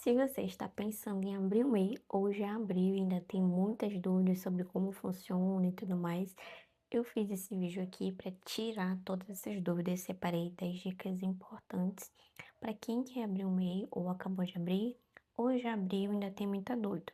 Se você está pensando em abrir um MEI ou já abriu e ainda tem muitas dúvidas sobre como funciona e tudo mais, eu fiz esse vídeo aqui para tirar todas essas dúvidas. Separei 10 dicas importantes para quem quer abrir um MEI ou acabou de abrir, ou já abriu e ainda tem muita dúvida.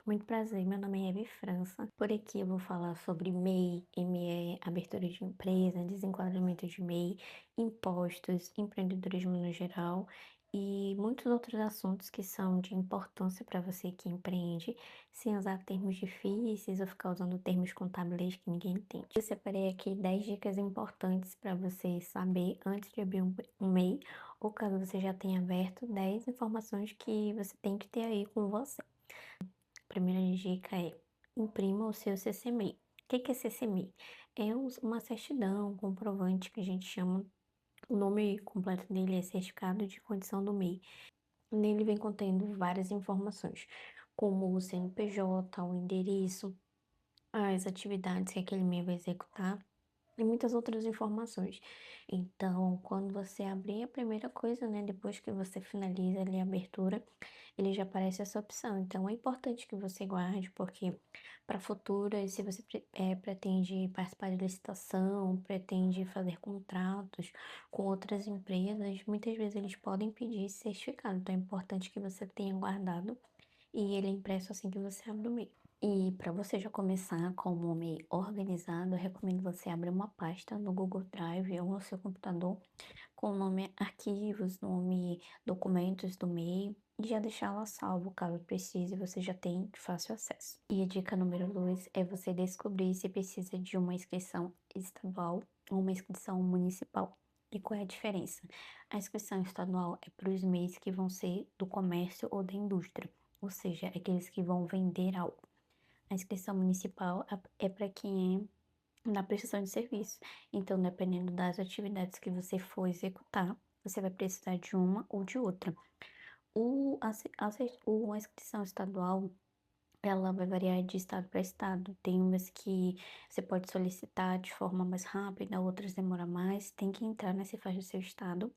Muito prazer, meu nome é Eve França. Por aqui eu vou falar sobre MEI, ME, abertura de empresa, desenquadramento de MEI, impostos, empreendedorismo no geral e muitos outros assuntos que são de importância para você que empreende, sem usar termos difíceis ou ficar usando termos contábeis que ninguém entende. Eu separei aqui 10 dicas importantes para você saber antes de abrir um MEI, ou caso você já tenha aberto, 10 informações que você tem que ter aí com você. Primeira dica é: imprima o seu CCMEI. O que é CCMEI? É uma certidão, um comprovante que a gente chama, o nome completo dele é Certificado de Condição do MEI. Nele vem contendo várias informações, como o CNPJ, o endereço, as atividades que aquele MEI vai executar e muitas outras informações. Então, quando você abrir a primeira coisa, né, depois que você finaliza ali a abertura, ele já aparece essa opção. Então, é importante que você guarde, porque para futuras, se você pretende participar de licitação, pretende fazer contratos com outras empresas, muitas vezes eles podem pedir esse certificado. Então, é importante que você tenha guardado e ele é impresso assim que você abre o MEI. E para você já começar com o MEI organizado, eu recomendo você abrir uma pasta no Google Drive ou no seu computador com o nome arquivos, nome documentos do MEI e já deixá-la salvo caso precise, você já tem de fácil acesso. E a dica número 2 é você descobrir se precisa de uma inscrição estadual ou uma inscrição municipal. E qual é a diferença? A inscrição estadual é para os MEIs que vão ser do comércio ou da indústria, ou seja, aqueles que vão vender algo. A inscrição municipal é para quem é da prestação de serviço. Então, dependendo das atividades que você for executar, você vai precisar de uma ou de outra. A inscrição estadual, ela vai variar de estado para estado. Tem umas que você pode solicitar de forma mais rápida, outras demora mais. Tem que entrar na Cefaz do seu estado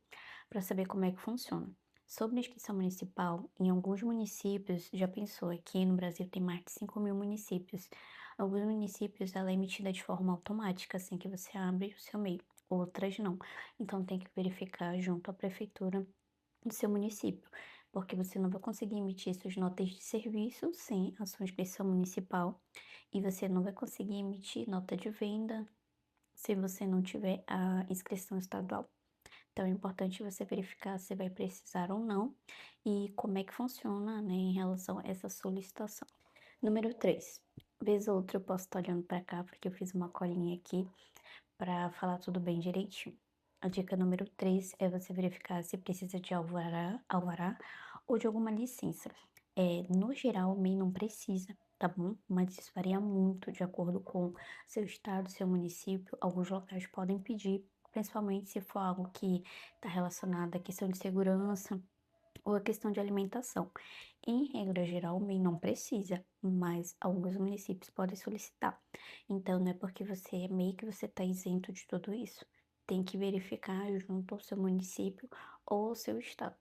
para saber como é que funciona. Sobre a inscrição municipal, em alguns municípios, já pensou, aqui no Brasil tem mais de 5.000 municípios. Alguns municípios ela é emitida de forma automática, assim que você abre o seu MEI, outras não. Então tem que verificar junto à prefeitura do seu município, porque você não vai conseguir emitir suas notas de serviço sem a sua inscrição municipal e você não vai conseguir emitir nota de venda se você não tiver a inscrição estadual. Então é importante você verificar se vai precisar ou não e como é que funciona, né, em relação a essa solicitação. Número 3. Vez ou outra eu posso estar olhando para cá porque eu fiz uma colinha aqui para falar tudo bem direitinho. A dica número 3 é você verificar se precisa de alvará ou de alguma licença. No geral, o MEI não precisa, tá bom? Mas isso varia muito de acordo com seu estado, seu município. Alguns locais podem pedir, principalmente se for algo que está relacionado à questão de segurança ou à questão de alimentação. Em regra geral, o MEI não precisa, mas alguns municípios podem solicitar. Então, não é porque você é MEI que você está isento de tudo isso. Tem que verificar junto ao seu município ou ao seu estado.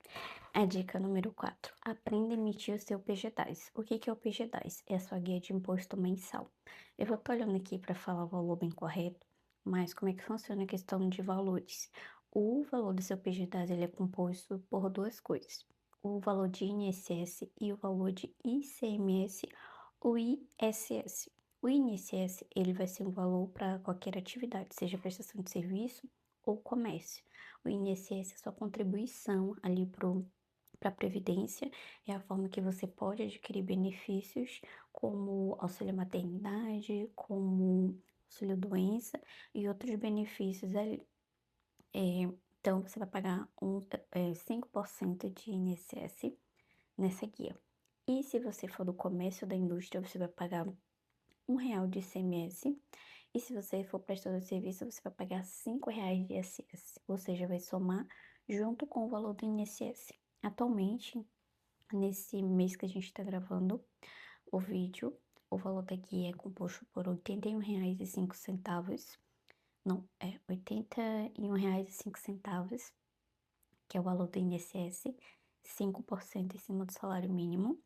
A dica número 4. Aprenda a emitir o seu PG-10. O que é o PG-10? É a sua guia de imposto mensal. Eu vou estar olhando aqui para falar o valor bem correto, mas como é que funciona a questão de valores? O valor do seu PG-10 ele é composto por duas coisas: o valor de INSS e o valor de ICMS ou ISS. O INSS, ele vai ser um valor para qualquer atividade, seja prestação de serviço ou comércio. O INSS é sua contribuição ali para a Previdência, é a forma que você pode adquirir benefícios como auxílio maternidade, como auxílio doença e outros benefícios ali. Então, você vai pagar 5% de INSS nessa guia. E se você for do comércio ou da indústria, você vai pagar R$ 1 de ICMS. E se você for prestador de serviço, você vai pagar R$ 5 de ISS. Ou seja, vai somar junto com o valor do INSS. Atualmente, nesse mês que a gente está gravando o vídeo, o valor da guia é composto por R$ 81,05. Não, é R$ 81,05, que é o valor do INSS, 5% em cima do salário mínimo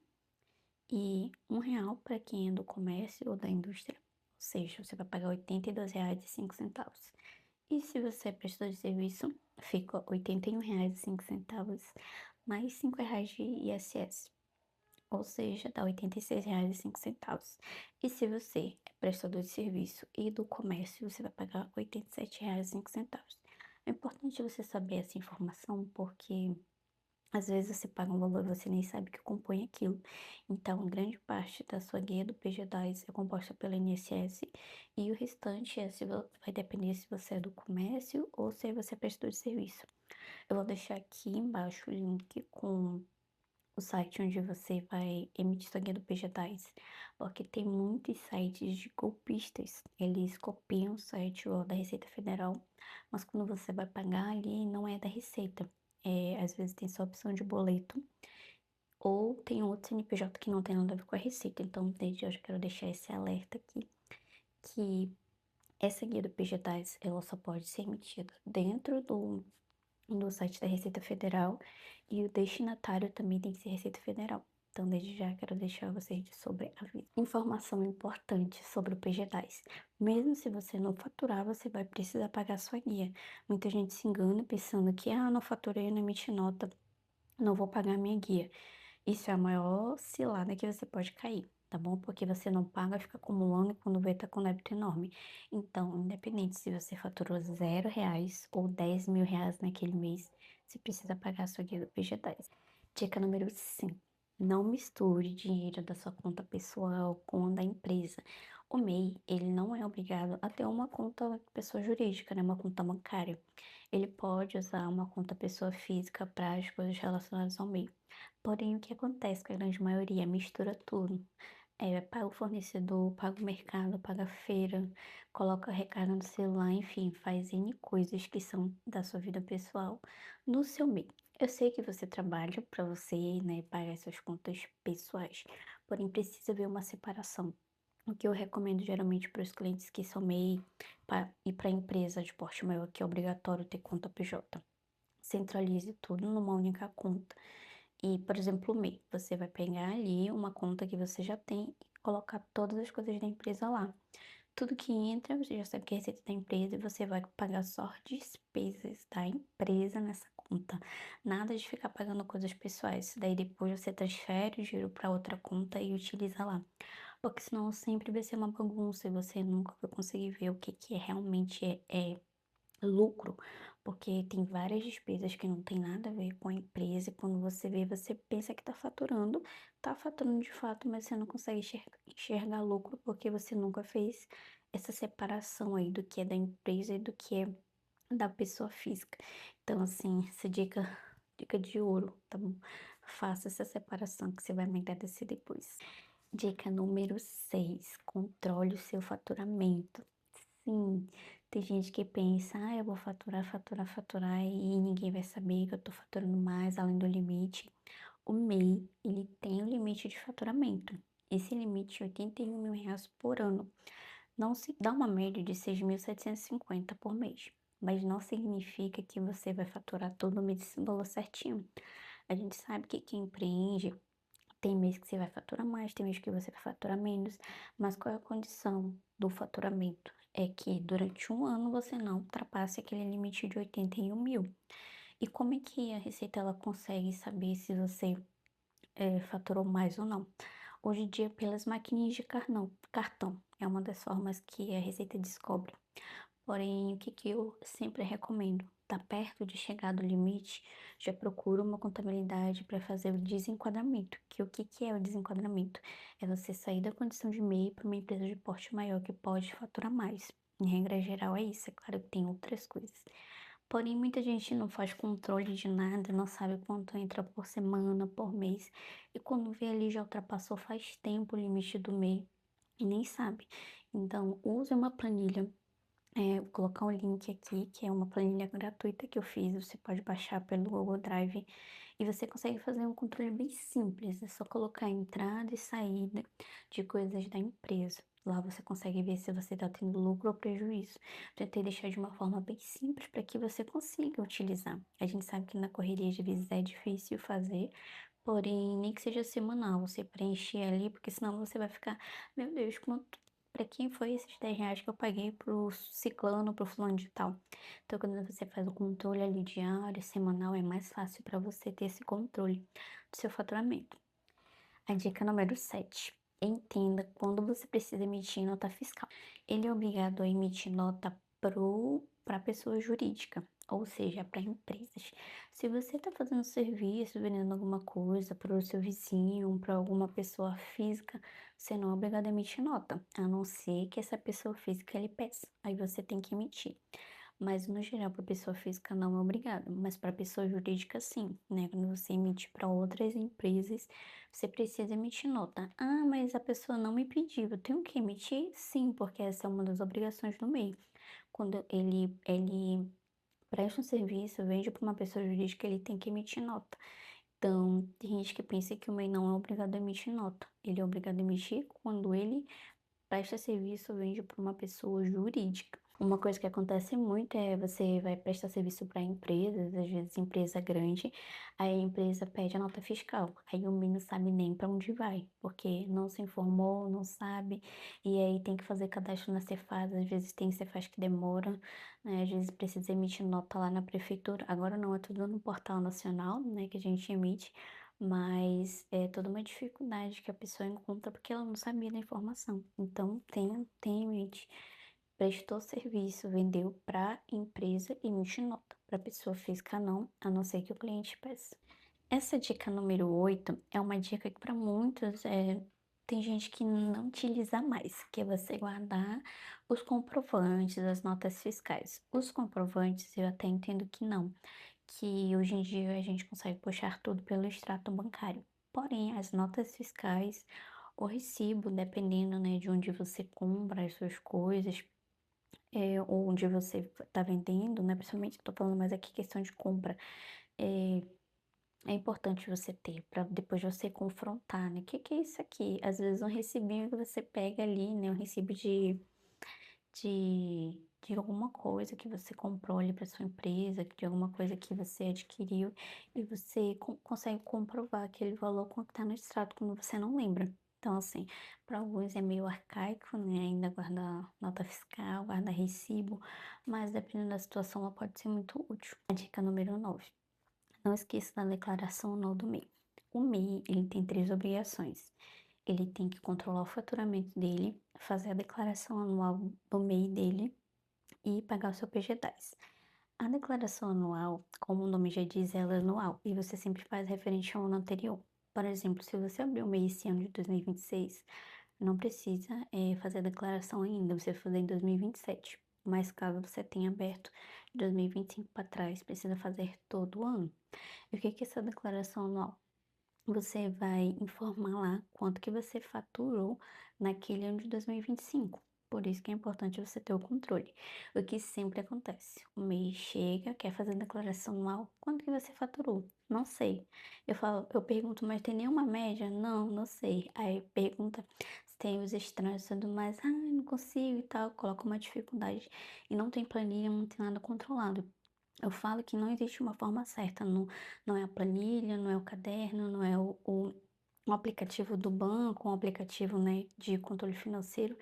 e R$ 1 para quem é do comércio ou da indústria, ou seja, você vai pagar R$ 82,05. E se você é prestador de serviço, fica R$ 81,05 mais R$ 5 de ISS, ou seja, dá R$ 86,05. E se você é prestador de serviço e do comércio, você vai pagar R$ 87,05. É importante você saber essa informação porque às vezes você paga um valor e você nem sabe o que compõe aquilo. Então, grande parte da sua guia do PG10 é composta pelo INSS e o restante vai depender se você é do comércio ou se você é prestador de serviço. Eu vou deixar aqui embaixo o link com o site onde você vai emitir sua guia do PG10, porque tem muitos sites de golpistas. Eles copiam o site da Receita Federal, mas quando você vai pagar ali, não é da Receita. Às vezes tem só a opção de boleto, ou tem outro CNPJ que não tem nada a ver com a Receita. Então, desde hoje eu quero deixar esse alerta aqui, que essa guia do PG10, ela só pode ser emitida dentro do site da Receita Federal e o destinatário também tem que ser Receita Federal. Então, desde já, quero deixar vocês de sobreaviso. Informação importante sobre o PG10. Mesmo se você não faturar, você vai precisar pagar sua guia. Muita gente se engana pensando que, não faturei, não emiti nota, não vou pagar minha guia. Isso é a maior cilada que você pode cair, tá bom? Porque você não paga, fica acumulando e quando vê tá com débito enorme. Então, independente se você faturou R$ 0 ou R$ 10.000 naquele mês, você precisa pagar a sua guia do PG10. Dica número 5. Não misture dinheiro da sua conta pessoal com a da empresa. O MEI, ele não é obrigado a ter uma conta pessoa jurídica, né? Uma conta bancária. Ele pode usar uma conta pessoa física para as coisas relacionadas ao MEI. Porém, o que acontece com a grande maioria? Mistura tudo. Paga o fornecedor, paga o mercado, paga a feira, coloca recarga no celular, enfim, faz N coisas que são da sua vida pessoal no seu MEI. Eu sei que você trabalha para você, né, pagar suas contas pessoais, porém precisa ver uma separação. O que eu recomendo geralmente para os clientes que são MEI e para empresa de porte maior, que é obrigatório ter conta PJ. Centralize tudo numa única conta. E, por exemplo, o MEI, você vai pegar ali uma conta que você já tem e colocar todas as coisas da empresa lá. Tudo que entra, você já sabe que é receita da empresa e você vai pagar só despesas da empresa nessa conta. Nada de ficar pagando coisas pessoais. Daí depois você transfere o dinheiro para outra conta e utiliza lá. Porque senão sempre vai ser uma bagunça e você nunca vai conseguir ver o que realmente é lucro, porque tem várias despesas que não tem nada a ver com a empresa, e quando você vê, você pensa que tá faturando de fato, mas você não consegue enxergar lucro porque você nunca fez essa separação aí do que é da empresa e do que é da pessoa física. Então, assim, essa dica de ouro, tá bom? Faça essa separação que você vai me agradecer depois. Dica número 6: controle o seu faturamento. Sim, tem gente que pensa, eu vou faturar, faturar, faturar e ninguém vai saber que eu tô faturando mais além do limite. O MEI, ele tem um limite de faturamento. Esse limite é R$ 81.000 por ano. Não se dá uma média de 6.750 por mês, mas não significa que você vai faturar todo mês esse valor certinho. A gente sabe que quem empreende tem mês que você vai faturar mais, tem mês que você vai faturar menos, mas qual é a condição do faturamento? É que durante um ano você não ultrapasse aquele limite de 81.000. E como é que a Receita ela consegue saber se você faturou mais ou não? Hoje em dia, pelas maquininhas de cartão, é uma das formas que a Receita descobre. Porém, o que que eu sempre recomendo? Tá perto de chegar do limite, já procura uma contabilidade para fazer o desenquadramento. Que o que que é o desenquadramento? É você sair da condição de MEI para uma empresa de porte maior que pode faturar mais. Em regra geral é isso, é claro que tem outras coisas. Porém, muita gente não faz controle de nada, não sabe quanto entra por semana, por mês. E quando vê ali já ultrapassou faz tempo o limite do MEI e nem sabe. Então, use uma planilha, vou colocar um link aqui, que é uma planilha gratuita que eu fiz, você pode baixar pelo Google Drive E você consegue fazer um controle bem simples, é só colocar entrada e saída de coisas da empresa. Lá você consegue ver se você está tendo lucro ou prejuízo. Tentei deixar de uma forma bem simples para que você consiga utilizar. A gente sabe que na correria de vezes é difícil fazer, porém, nem que seja semanal, você preencher ali, porque senão você vai ficar, meu Deus, quanto, para quem foi esses R$ 10 que eu paguei pro ciclano, pro fulano de tal? Então, quando você faz o controle ali diário, semanal, é mais fácil para você ter esse controle do seu faturamento. A dica número 7: entenda quando você precisa emitir nota fiscal. Ele é obrigado a emitir nota para pessoa jurídica, ou seja, para empresas. Se você está fazendo serviço, vendendo alguma coisa para o seu vizinho, para alguma pessoa física, você não é obrigado a emitir nota, a não ser que essa pessoa física lhe peça. Aí você tem que emitir. Mas no geral, para pessoa física não é obrigado, mas para pessoa jurídica sim, né? Quando você emite para outras empresas, você precisa emitir nota. Ah, mas a pessoa não me pediu, eu tenho que emitir? Sim, porque essa é uma das obrigações do MEI. Quando ele presta um serviço, vende para uma pessoa jurídica, ele tem que emitir nota. Então, tem gente que pensa que o MEI não é obrigado a emitir nota. Ele é obrigado a emitir quando ele presta serviço ou vende para uma pessoa jurídica. Uma coisa que acontece muito é você vai prestar serviço para empresas, às vezes empresa grande, aí a empresa pede a nota fiscal, aí o MEI não sabe nem para onde vai, porque não se informou, não sabe, e aí tem que fazer cadastro na Cefaz, às vezes tem Cefaz que demora, né, às vezes precisa emitir nota lá na prefeitura, agora não, é tudo no portal nacional, né, que a gente emite, mas é toda uma dificuldade que a pessoa encontra porque ela não sabia da informação. Então, tenha em mente, prestou serviço, vendeu para empresa, emite nota. Para pessoa física não, a não ser que o cliente peça. Essa dica número 8 é uma dica que para muitos tem gente que não utiliza mais, que é você guardar os comprovantes, as notas fiscais. Os comprovantes eu até entendo que não, que hoje em dia a gente consegue puxar tudo pelo extrato bancário. Porém, as notas fiscais, o recibo, dependendo, né, de onde você compra as suas coisas, ou onde você está vendendo, né, principalmente estou falando mais aqui questão de compra, é, é importante você ter para depois você confrontar, né? Que é isso aqui? Às vezes um recibinho que você pega ali, né? Um recibo de alguma coisa que você comprou ali para sua empresa, de alguma coisa que você adquiriu, e você consegue comprovar aquele valor quando está no extrato, quando você não lembra. Então, assim, para alguns é meio arcaico, né? Ainda guardar nota fiscal, guardar recibo, mas dependendo da situação, ela pode ser muito útil. A dica número 9: não esqueça da declaração anual do MEI. O MEI, ele tem três obrigações. Ele tem que controlar o faturamento dele, fazer a declaração anual do MEI dele e pagar o seu PG-10. A declaração anual, como o nome já diz, ela é anual e você sempre faz referente ao ano anterior. Por exemplo, se você abrir o MEI esse ano de 2026, não precisa fazer a declaração ainda, você vai fazer em 2027. Mas caso você tenha aberto de 2025 para trás, precisa fazer todo ano. E o que é essa declaração anual? Você vai informar lá quanto que você faturou naquele ano de 2025. Por isso que é importante você ter o controle. O que sempre acontece, o mês chega, quer fazer a declaração anual, quanto que você faturou? Não sei. Eu pergunto, mas tem nenhuma média? Não, não sei. Aí pergunta se tem os estranhos e tudo mais. Ah, não consigo e tal, coloca uma dificuldade. E não tem planilha, não tem nada controlado. Eu falo que não existe uma forma certa, não é a planilha, não é o caderno, não é o aplicativo do banco, um aplicativo, né, de controle financeiro.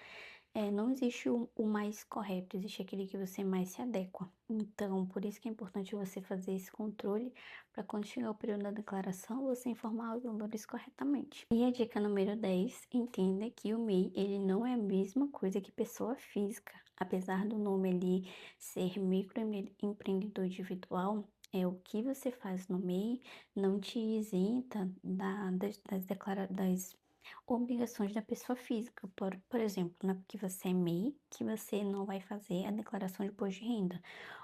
Não existe o mais correto, existe aquele que você mais se adequa. Então, por isso que é importante você fazer esse controle para quando chegar o período da declaração, você informar os valores corretamente. E a dica número 10: entenda que o MEI, ele não é a mesma coisa que pessoa física. Apesar do nome ali ser microempreendedor individual, o que você faz no MEI não te isenta das obrigações da pessoa física. Por exemplo, não é porque você é MEI que você não vai fazer a declaração de imposto de renda,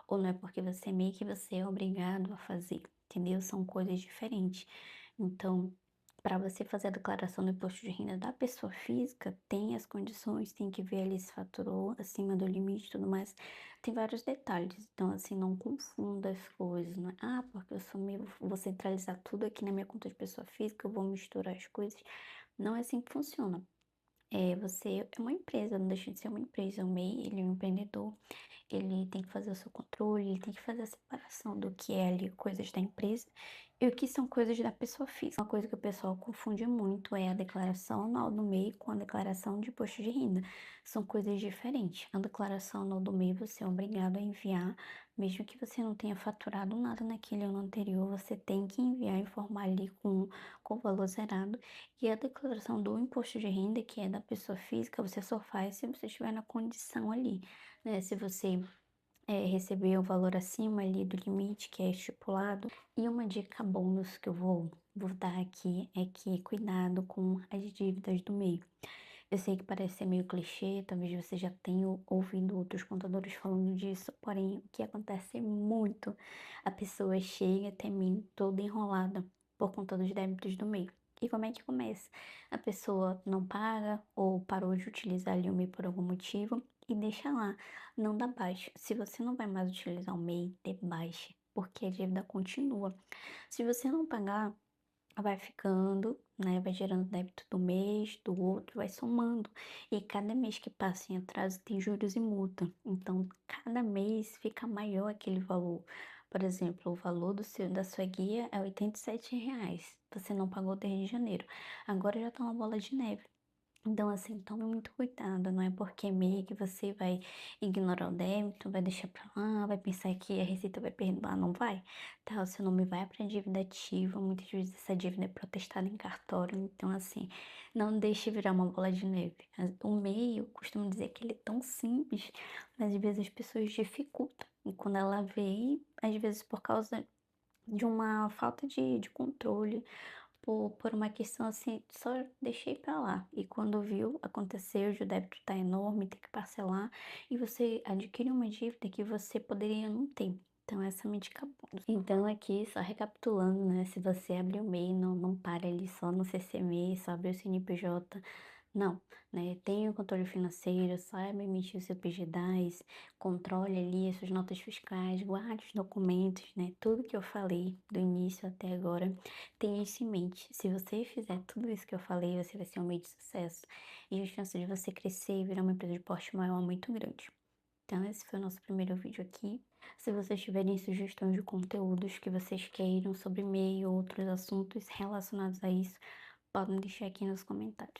ou não é porque você é MEI que você é obrigado a fazer, entendeu? São coisas diferentes. Então, Para você fazer a declaração do imposto de renda da pessoa física, tem as condições, tem que ver ali se faturou acima do limite e tudo mais. Tem vários detalhes, então assim, não confunda as coisas, né? Ah, porque eu sou meio, vou centralizar tudo aqui na minha conta de pessoa física, eu vou misturar as coisas. Não é assim que funciona. Você é uma empresa, não deixa de ser uma empresa. O MEI, ele é um empreendedor, ele tem que fazer o seu controle, ele tem que fazer a separação do que é ali coisas da empresa e o que são coisas da pessoa física. Uma coisa que o pessoal confunde muito é a declaração anual do MEI com a declaração de imposto de renda. São coisas diferentes. A declaração anual do MEI você é obrigado a enviar, mesmo que você não tenha faturado nada naquele ano anterior, você tem que enviar e informar ali com o valor zerado. E a declaração do imposto de renda, que é da pessoa física, você só faz se você estiver na condição ali, né? Se você receber o valor acima ali do limite que é estipulado. E uma dica bônus que eu vou dar aqui é que cuidado com as dívidas do MEI. Eu sei que parece ser meio clichê, talvez você já tenha ouvido outros contadores falando disso, porém o que acontece muito, a pessoa chega até mim toda enrolada por conta dos débitos do MEI. E como é que começa? A pessoa não paga ou parou de utilizar ali o MEI por algum motivo e deixa lá, não dá baixa. Se você não vai mais utilizar o MEI, dê baixa, porque a dívida continua. Se você não pagar, vai ficando, né, vai gerando débito do mês, do outro, vai somando. E cada mês que passa em atraso tem juros e multa. Então, cada mês fica maior aquele valor. Por exemplo, o valor da sua guia é R$ 87. Você não pagou desde janeiro. Agora já tá uma bola de neve. Então, assim, tome muito cuidado, não é porque é MEI que você vai ignorar o débito, vai deixar pra lá, vai pensar que a Receita vai perdoar, não vai, tá? O seu nome vai pra dívida ativa, muitas vezes essa dívida é protestada em cartório, então, assim, não deixe virar uma bola de neve. O MEI, eu costumo dizer que ele é tão simples, mas às vezes as pessoas dificultam, e quando ela vê, às vezes por causa de uma falta de controle, por uma questão assim, só deixei pra lá. E quando viu, aconteceu de o débito tá enorme, ter que parcelar, e você adquire uma dívida que você poderia não ter. Então, essa é a minha dica bônus. Então, aqui, só recapitulando, né? Se você abrir o MEI, não para ali só no CC MEI, só abre o CNPJ. Não, né? Tenha o controle financeiro, saiba emitir o seu PGDAS, controle ali as suas notas fiscais, guarde os documentos, né? Tudo que eu falei do início até agora, tenha isso em mente. Se você fizer tudo isso que eu falei, você vai ser um meio de sucesso. E a chance de você crescer e virar uma empresa de porte maior é muito grande. Então, esse foi o nosso primeiro vídeo aqui. Se vocês tiverem sugestões de conteúdos que vocês queiram sobre MEI ou outros assuntos relacionados a isso, podem deixar aqui nos comentários.